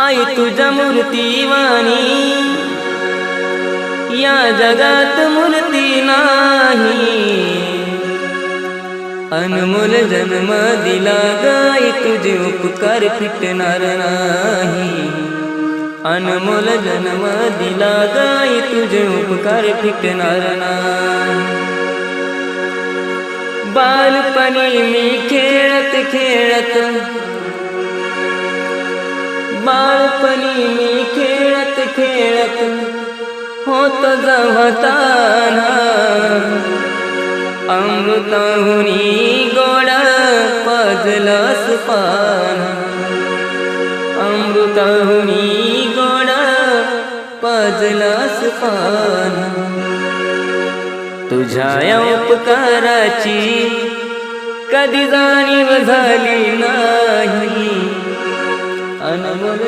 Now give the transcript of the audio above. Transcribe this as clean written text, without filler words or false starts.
आई तुझ्या मूर्तीवाणी या जगात मूर्ती नाही। अनमोल जन्म दिला गाई तुझे उपकार फिटणार नाही। अनमोल जन्म दिला गाई तुझे उपकार फिटणार नाही। बालपणी मी खेळत खेळत बालपणी मी खेळत खेळत होत जवताना अमृताहुनी गोड पाजलंस पान। अमृताहुनी गोड पाजलंस पान। तुझ्या उपकाराची कधी जाणीव झाली नाही। अनमोल